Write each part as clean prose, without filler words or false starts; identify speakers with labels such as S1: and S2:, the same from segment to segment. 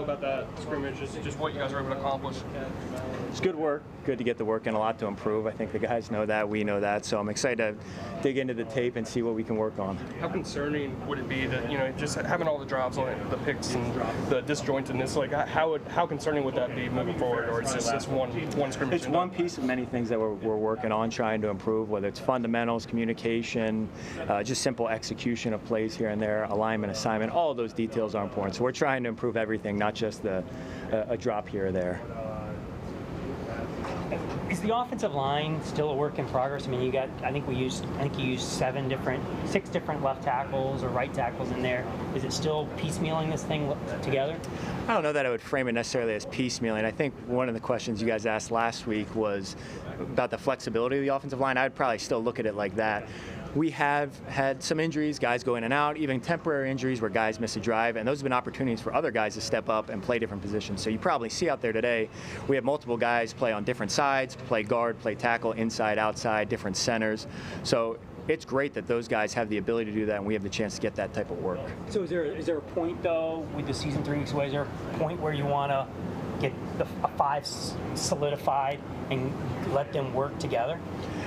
S1: about that scrimmage, just what you guys were able to accomplish?
S2: It's good work. Good to get the work in, a lot to improve. I think the guys know that, we know that, so I'm excited to dig into the tape and see what we can work on.
S1: How concerning would it be that, just having all the drops on it, the picks and the disjointedness, like how concerning would that be moving forward, or it's just this one scrimmage?
S2: It's one piece of many things that we're working on, trying to improve, whether it's fundamentals, communication, just simple execution of plays here and there, alignment, assignment, all of those details are important. So we're trying to improve everything, not just a drop here or there.
S3: Is the offensive line still a work in progress? I mean, I think you used 6 different left tackles or right tackles in there. Is it still piecemealing this thing together?
S2: I don't know that I would frame it necessarily as piecemealing. I think one of the questions you guys asked last week was about the flexibility of the offensive line. I'd probably still look at it like that. We have had some injuries, guys go in and out, even temporary injuries where guys miss a drive, and those have been opportunities for other guys to step up and play different positions. So you probably see out there today, we have multiple guys play on different sides, play guard, play tackle, inside, outside, different centers. So it's great that those guys have the ability to do that, and we have the chance to get that type of work.
S3: So is there a point, though, with the season 3 weeks away, is there a point where you want to get a 5 solidified and let them work together?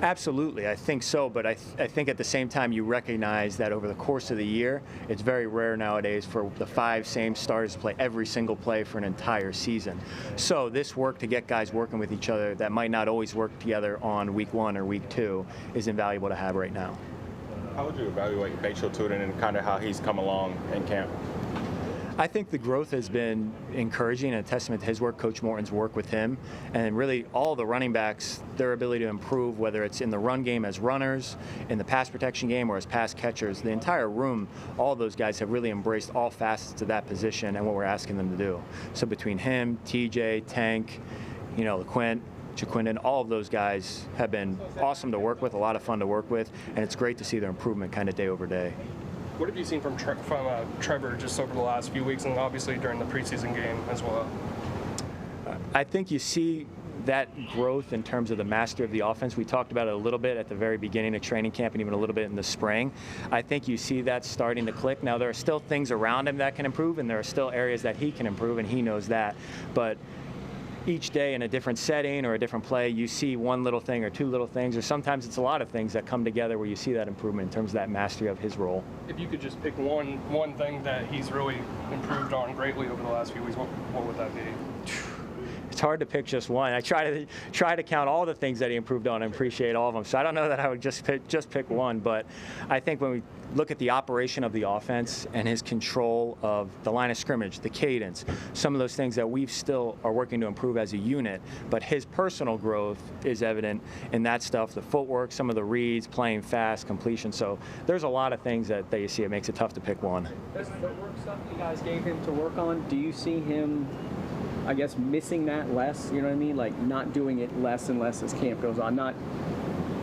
S2: Absolutely, I think so, but I think at the same time you recognize that over the course of the year, it's very rare nowadays for the 5 same starters to play every single play for an entire season. So this work to get guys working with each other that might not always work together on week 1 or week 2 is invaluable to have right now.
S4: How would you evaluate Rachel Tuden and kind of how he's come along in camp?
S2: I think the growth has been encouraging and a testament to his work, Coach Morton's work with him, and really all the running backs, their ability to improve, whether it's in the run game as runners, in the pass protection game, or as pass catchers. The entire room, all those guys have really embraced all facets of that position and what we're asking them to do. So between him, TJ, Tank, LeQuint, Jaquindon, all of those guys have been awesome to work with, a lot of fun to work with, and it's great to see their improvement kind of day over day.
S1: What have you seen from Trevor just over the last few weeks, and obviously during the preseason game as well?
S2: I think you see that growth in terms of the mastery of the offense. We talked about it a little bit at the very beginning of training camp and even a little bit in the spring. I think you see that starting to click. Now, there are still things around him that can improve, and there are still areas that he can improve, and he knows that. But each day in a different setting or a different play, you see one little thing or 2 little things, or sometimes it's a lot of things that come together where you see that improvement in terms of that mastery of his role.
S1: If you could just pick one thing that he's really improved on greatly over the last few weeks, what would that be?
S2: It's hard to pick just one. I try to count all the things that he improved on and appreciate all of them. So I don't know that I would just pick one, but I think when we look at the operation of the offense and his control of the line of scrimmage, the cadence, some of those things that we still are working to improve as a unit, but his personal growth is evident in that stuff, the footwork, some of the reads, playing fast, completion. So there's a lot of things that you see. It makes it tough to pick one.
S5: This footwork stuff you guys gave him to work on, do you see him, I guess, missing that less, you know what I mean? Like not doing it less and less as camp goes on, not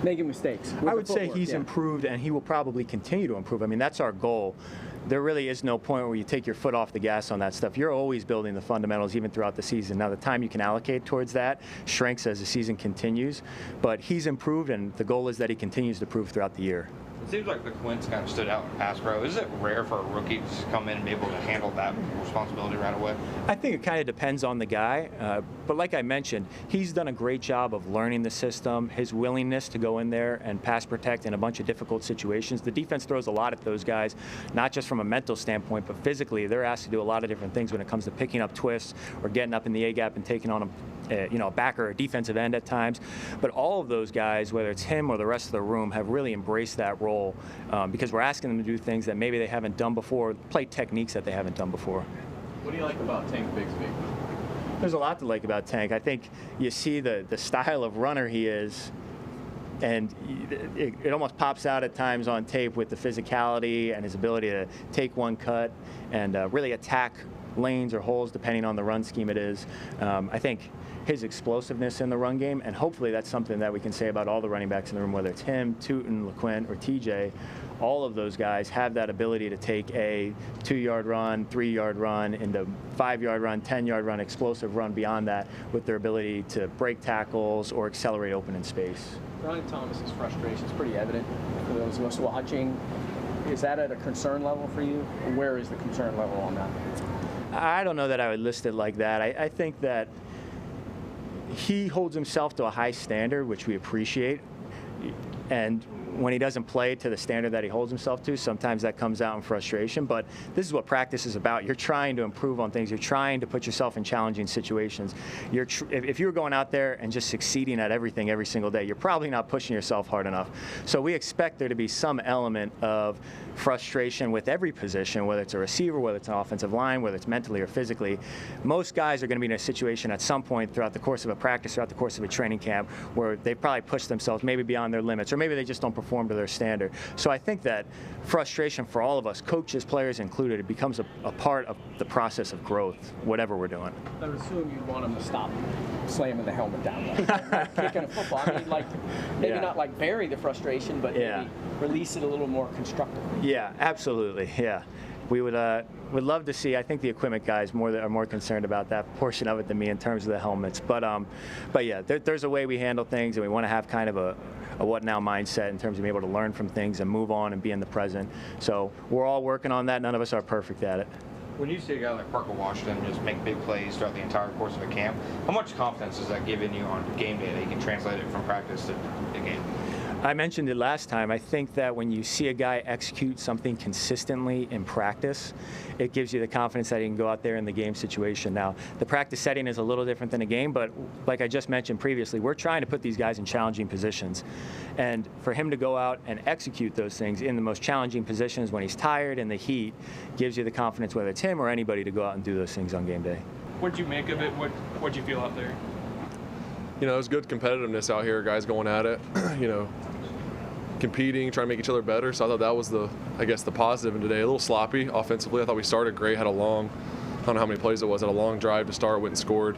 S5: making mistakes.
S2: I would say he's improved, and he will probably continue to improve. I mean, that's our goal. There really is no point where you take your foot off the gas on that stuff. You're always building the fundamentals even throughout the season. Now, the time you can allocate towards that shrinks as the season continues, but he's improved, and the goal is that he continues to improve throughout the year.
S6: It seems like the Quint's kind of stood out in pass pro. Is it rare for a rookie to just come in and be able to handle that responsibility right away?
S2: I think it kind of depends on the guy. But like I mentioned, he's done a great job of learning the system, his willingness to go in there and pass protect in a bunch of difficult situations. The defense throws a lot at those guys, not just from a mental standpoint, but physically. They're asked to do a lot of different things when it comes to picking up twists or getting up in the A-gap and taking on a backer or a defensive end at times. But all of those guys, whether it's him or the rest of the room, have really embraced that role because we're asking them to do things that maybe they haven't done before, play techniques that they haven't done before.
S7: What do you like about Tank Bigsby?
S2: There's a lot to like about Tank. I think you see the style of runner he is, and it almost pops out at times on tape with the physicality and his ability to take one cut and really attack lanes or holes depending on the run scheme it is. I think his explosiveness in the run game, and hopefully that's something that we can say about all the running backs in the room, whether it's him, Tuten, LeQuint, or TJ, all of those guys have that ability to take a 2-yard run, 3-yard run, into 5-yard run, 10-yard run, explosive run beyond that with their ability to break tackles or accelerate open in space.
S5: Brian Thomas's frustration is pretty evident for those of us watching. Is that at a concern level for you? Where is the concern level on that?
S2: I don't know that I would list it like that. I think that he holds himself to a high standard, which we appreciate. And when he doesn't play to the standard that he holds himself to, sometimes that comes out in frustration. But this is what practice is about. You're trying to improve on things. You're trying to put yourself in challenging situations. If you're going out there and just succeeding at everything every single day, you're probably not pushing yourself hard enough. So we expect there to be some element of frustration with every position, whether it's a receiver, whether it's an offensive line, whether it's mentally or physically. Most guys are going to be in a situation at some point throughout the course of a practice, throughout the course of a training camp, where they probably push themselves maybe beyond their limits, or maybe they just don't perform to their standard. So I think that frustration for all of us, coaches, players included, it becomes a part of the process of growth, whatever we're doing.
S5: I would assume you'd want him to stop slamming the helmet down, like kicking a football. I mean, like maybe not like bury the frustration, but maybe release it a little more constructively.
S2: Yeah, absolutely. Yeah, we would love to see. I think the equipment guys are more concerned about that portion of it than me in terms of the helmets. But yeah, there's a way we handle things, and we want to have kind of a what now mindset in terms of being able to learn from things and move on and be in the present. So we're all working on that. None of us are perfect at it.
S6: When you see a guy like Parker Washington just make big plays throughout the entire course of a camp, how much confidence does that give in you on game day that you can translate it from practice to the game?
S2: I mentioned it last time. I think that when you see a guy execute something consistently in practice, it gives you the confidence that he can go out there in the game situation. Now, the practice setting is a little different than a game, but like I just mentioned previously, we're trying to put these guys in challenging positions. And for him to go out and execute those things in the most challenging positions when he's tired in the heat gives you the confidence, whether it's him or anybody, to go out and do those things on game day.
S1: What'd you make of it? What'd you feel out there?
S8: You know, there's good competitiveness out here, guys going at it, you know, competing, trying to make each other better. So I thought that was the positive in today. A little sloppy offensively. I thought we started great, had a long, I don't know how many plays it was, had a long drive to start, went and scored.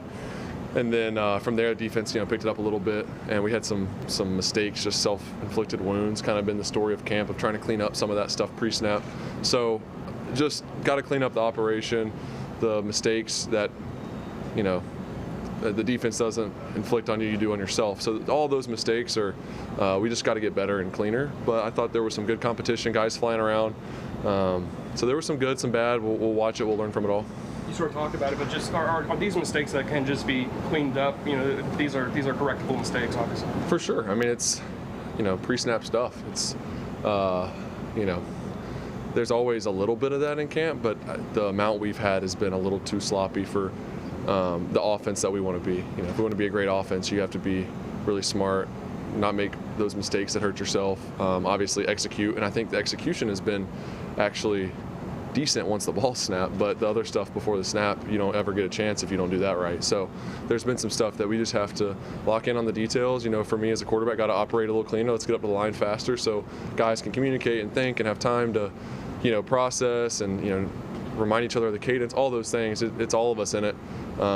S8: And then from there, defense, picked it up a little bit, and we had some mistakes, just self-inflicted wounds, kind of been the story of camp of trying to clean up some of that stuff pre-snap. So just got to clean up the operation, the mistakes that, the defense doesn't inflict on you, you do on yourself. So all those mistakes are, we just got to get better and cleaner. But I thought there was some good competition, guys flying around. So there was some good, some bad. We'll watch it. We'll learn from it all.
S1: You sort of talked about it, but just are these mistakes that can just be cleaned up? These are correctable mistakes, obviously.
S8: For sure. I mean, it's pre-snap stuff. It's there's always a little bit of that in camp, but the amount we've had has been a little too sloppy for the offense that we want to be. If we want to be a great offense, you have to be really smart, not make those mistakes that hurt yourself. Obviously, execute, and I think the execution has been actually decent once the ball snapped, but the other stuff before the snap, you don't ever get a chance if you don't do that right. So there's been some stuff that we just have to lock in on the details. For me as a quarterback, got to operate a little cleaner. Let's get up to the line faster so guys can communicate and think and have time to, process and, remind each other of the cadence, all those things. It's all of us in it.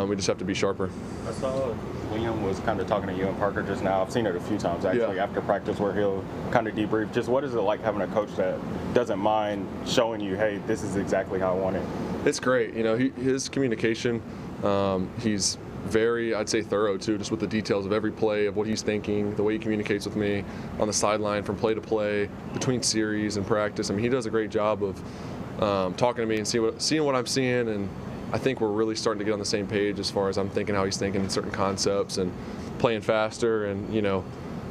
S8: We just have to be sharper.
S4: I saw Liam was kind of talking to you and Parker just now. I've seen it a few times actually after practice where he'll kind of debrief. Just what is it like having a coach that doesn't mind showing you, hey, this is exactly how I want it?
S8: It's great. His communication, he's very, I'd say, thorough too, just with the details of every play, of what he's thinking, the way he communicates with me on the sideline from play to play, between series and practice. I mean, he does a great job of talking to me and seeing what I'm seeing, and I think we're really starting to get on the same page as far as I'm thinking how he's thinking in certain concepts and playing faster, and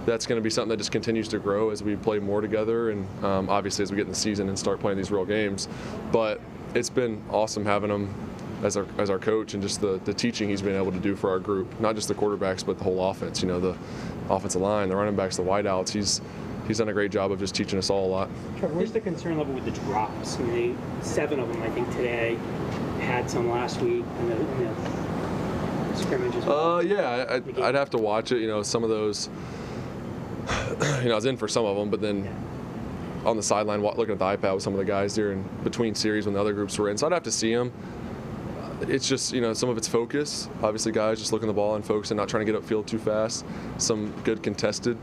S8: that's going to be something that just continues to grow as we play more together, and obviously as we get in the season and start playing these real games. But it's been awesome having him as our coach, and just the teaching he's been able to do for our group, not just the quarterbacks but the whole offense. The offensive line, the running backs, the wideouts. He's done a great job of just teaching us all a lot.
S3: Trevor, where's the concern level with the drops? 7 of them, I think, today. Had some last week in the scrimmage as well.
S8: Yeah, I'd have to watch it. Some of those, I was in for some of them, but then on the sideline looking at the iPad with some of the guys during between series when the other groups were in. So I'd have to see them. It's just, some of it's focus. Obviously, guys just looking at the ball and focusing, not trying to get upfield too fast. Some good contested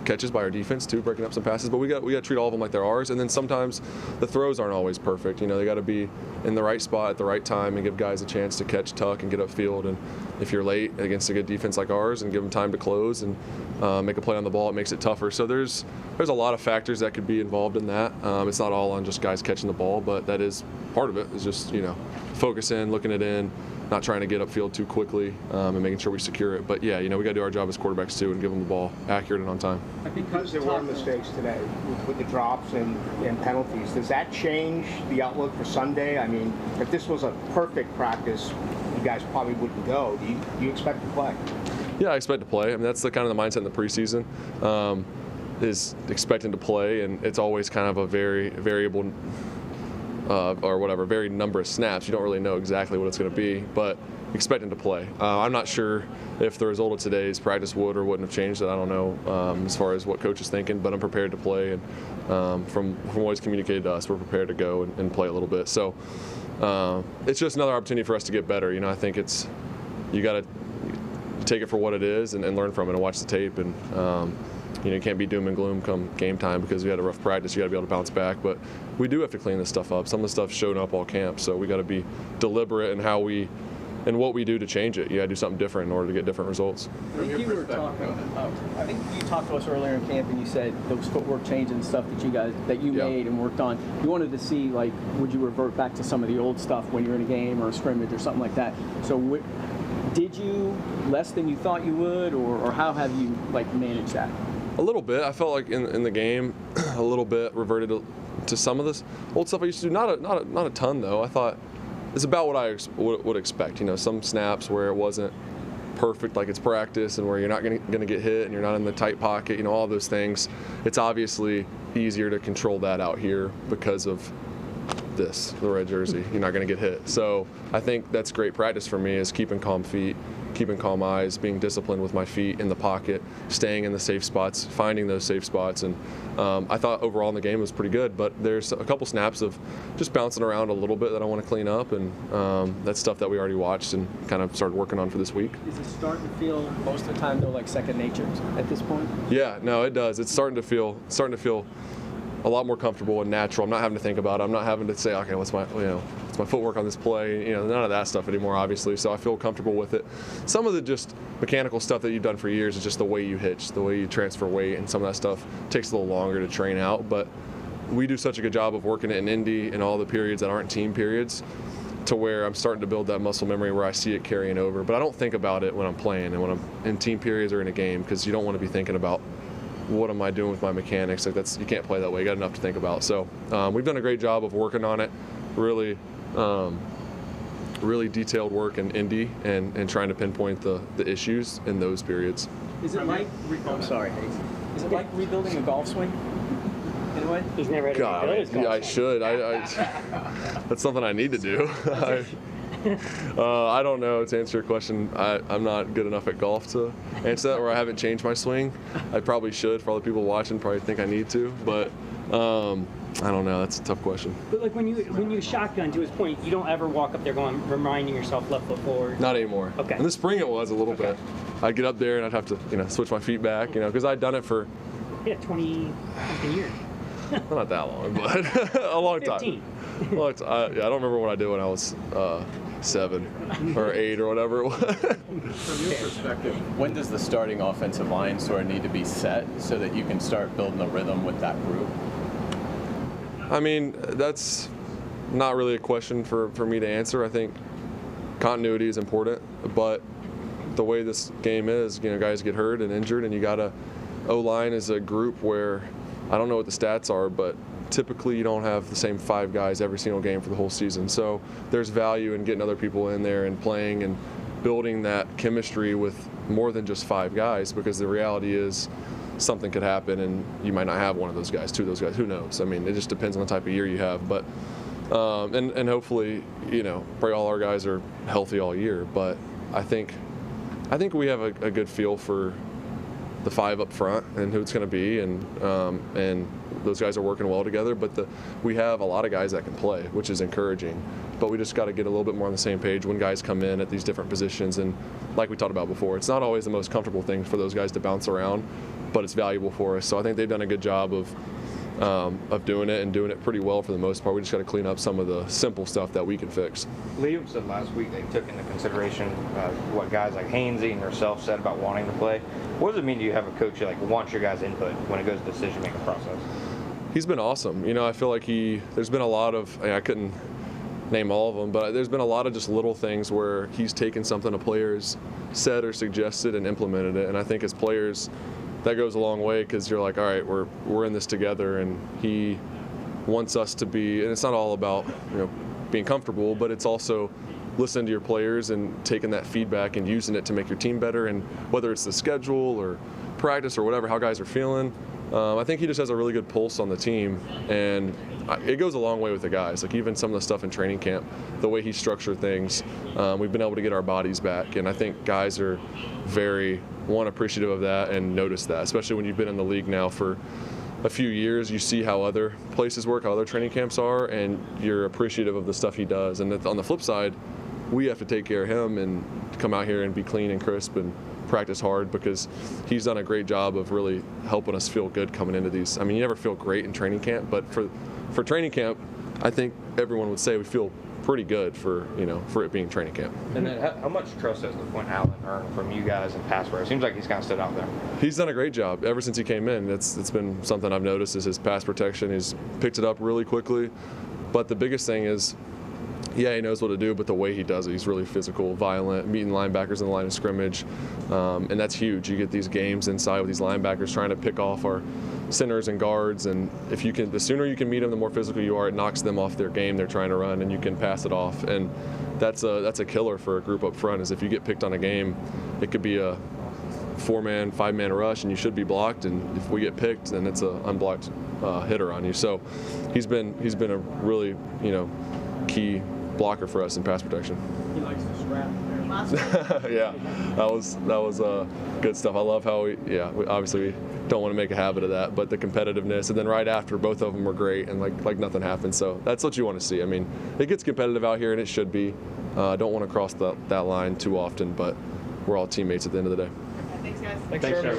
S8: catches by our defense too, breaking up some passes. But we got to treat all of them like they're ours. And then sometimes the throws aren't always perfect. You know, they got to be in the right spot at the right time and give guys a chance to catch, tuck, and get upfield. And if you're late against a good defense like ours, and give them time to close and make a play on the ball, it makes it tougher. So there's a lot of factors that could be involved in that. It's not all on just guys catching the ball, but that is part of it. Is just, you know, focus in, looking it in, not trying to get upfield too quickly, and making sure we secure it. But yeah, you know, we got to do our job as quarterbacks too and give them the ball accurate and on time.
S9: Because there were mistakes today with the drops and penalties, does that change the outlook for Sunday? I mean, if this was a perfect practice, you guys probably wouldn't go. Do you expect to play?
S8: Yeah, I expect to play. I mean, that's the kind of the mindset in the preseason, is expecting to play, and it's always kind of a very variable or whatever, very number of snaps. You don't really know exactly what it's going to be, but expecting to play. I'm not sure if the result of today's practice would or wouldn't have changed it. I don't know as far as what coach is thinking, but I'm prepared to play, and from what he's communicated to us, we're prepared to go and play a little bit. So it's just another opportunity for us to get better. You know, I think you got to take it for what it is and learn from it and watch the tape. And you know, you can't be doom and gloom come game time because we had a rough practice. You got to be able to bounce back. But we do have to clean this stuff up. Some of the stuff's shown up all camp, so we got to be deliberate in how we and what we do to change it. You got to do something different in order to get different results.
S5: I think you talked to us earlier in camp, and you said those footwork changes and stuff that you made and worked on. You wanted to see, like, would you revert back to some of the old stuff when you're in a game or a scrimmage or something like that? So did you less than you thought you would, or how have you managed that?
S8: A little bit. I felt like in the game, a little bit reverted to some of this old stuff I used to do. Not a ton though. I thought it's about what I would expect. You know, some snaps where it wasn't perfect, like it's practice, and where you're not going to get hit and you're not in the tight pocket. You know, all those things. It's obviously easier to control that out here because of the red jersey. You're not going to get hit. So I think that's great practice for me, is keeping calm feet, keeping calm eyes, being disciplined with my feet in the pocket, staying in the safe spots, finding those safe spots. And I thought overall in the game was pretty good, but there's a couple snaps of just bouncing around a little bit that I want to clean up, and that's stuff that we already watched and kind of started working on for this week.
S5: Is it starting to feel most of the time though like second nature at this point?
S8: Yeah, no, it does. It's starting to feel a lot more comfortable and natural. I'm not having to think about it. I'm not having to say, okay, what's my footwork on this play? You know, none of that stuff anymore, obviously. So I feel comfortable with it. Some of the just mechanical stuff that you've done for years is just the way you hitch, the way you transfer weight, and some of that stuff takes a little longer to train out. But we do such a good job of working it in Indy and all the periods that aren't team periods, to where I'm starting to build that muscle memory where I see it carrying over. But I don't think about it when I'm playing and when I'm in team periods or in a game, because you don't want to be thinking about what am I doing with my mechanics. Like, you can't play that way. You got enough to think about. So we've done a great job of working on it. Really detailed work in Indy and trying to pinpoint the issues in those periods.
S5: Is it like Is it like rebuilding a golf swing in a way?
S3: He's never had to
S8: God,
S3: rebuild his golf
S8: I
S3: swing.
S8: should. That's something I need to do. I don't know, to answer your question. I'm not good enough at golf to answer that, or I haven't changed my swing. I probably should. For all the people watching, probably think I need to, but I don't know. That's a tough question.
S3: But like when you shotgun, to his point, you don't ever walk up there reminding yourself left foot forward.
S8: Not anymore.
S3: Okay.
S8: In the spring it was a little bit. I'd get up there and I'd have to switch my feet back, because I'd done it for
S3: 20-something years.
S8: not that long, but a long time.
S3: 15.
S8: I don't remember what I did when I was 7 or 8 or whatever it was.
S7: From your perspective, when does the starting offensive line sort of need to be set so that you can start building a rhythm with that group?
S8: I mean, that's not really a question for me to answer. I think continuity is important, but the way this game is, guys get hurt and injured, and you gotta, O-line is a group where, I don't know what the stats are, but typically you don't have the same 5 guys every single game for the whole season. So there's value in getting other people in there and playing and building that chemistry with more than just 5 guys, because the reality is something could happen and you might not have one of those guys, 2 of those guys, who knows? I mean, it just depends on the type of year you have. But and hopefully, probably all our guys are healthy all year. But I think we have a good feel for the 5 up front and who it's going to be, and those guys are working well together. But we have a lot of guys that can play, which is encouraging. But we just got to get a little bit more on the same page when guys come in at these different positions. And like we talked about before, it's not always the most comfortable thing for those guys to bounce around. but it's valuable for us. So I think they've done a good job of doing it and doing it pretty well for the most part. We just got to clean up some of the simple stuff that we can fix.
S6: Liam said last week they took into consideration what guys like Hainsey and yourself said about wanting to play. What does it mean to you have a coach that wants your guys' input when it goes to the decision-making process?
S8: He's been awesome. I feel like there's been a lot of, I couldn't name all of them, but there's been a lot of just little things where he's taken something a player's said or suggested and implemented it. And I think as players, that goes a long way because you're like, all right, we're in this together, and he wants us to be. And it's not all about being comfortable, but it's also listening to your players and taking that feedback and using it to make your team better. And whether it's the schedule or practice or whatever, how guys are feeling, I think he just has a really good pulse on the team, and it goes a long way with the guys. Like even some of the stuff in training camp, the way he structured things, we've been able to get our bodies back, and I think guys are very appreciative of that and notice that, especially when you've been in the league now for a few years. You see how other places work, how other training camps are, and you're appreciative of the stuff he does. And on the flip side, we have to take care of him and come out here and be clean and crisp and practice hard, because he's done a great job of really helping us feel good coming into these. I mean, you never feel great in training camp, but for training camp, I think everyone would say we feel pretty good for it being training camp.
S6: And then how much trust has LaQuint Allen earned from you guys in pass pro? It seems like he's kind of stood out there.
S8: He's done a great job ever since he came in. It's been something I've noticed is his pass protection. He's picked it up really quickly, but the biggest thing is, yeah, he knows what to do, but the way he does it, he's really physical, violent, meeting linebackers in the line of scrimmage, and that's huge. You get these games inside with these linebackers trying to pick off our centers and guards, and the sooner you can meet them, the more physical you are. It knocks them off their game they're trying to run, and you can pass it off. And that's a killer for a group up front. Is if you get picked on a game, it could be a 4-man, 5-man rush, and you should be blocked. And if we get picked, then it's an unblocked hitter on you. So he's been a really key blocker for us in pass protection.
S5: He likes to scrap.
S8: Yeah, that was good stuff. I love how we obviously don't want to make a habit of that, but the competitiveness, and then right after, both of them were great, and like nothing happened. So that's what you want to see. I mean, it gets competitive out here, and it should be. Don't want to cross that line too often, but we're all teammates at the end of the day.
S1: Thanks, Trevor.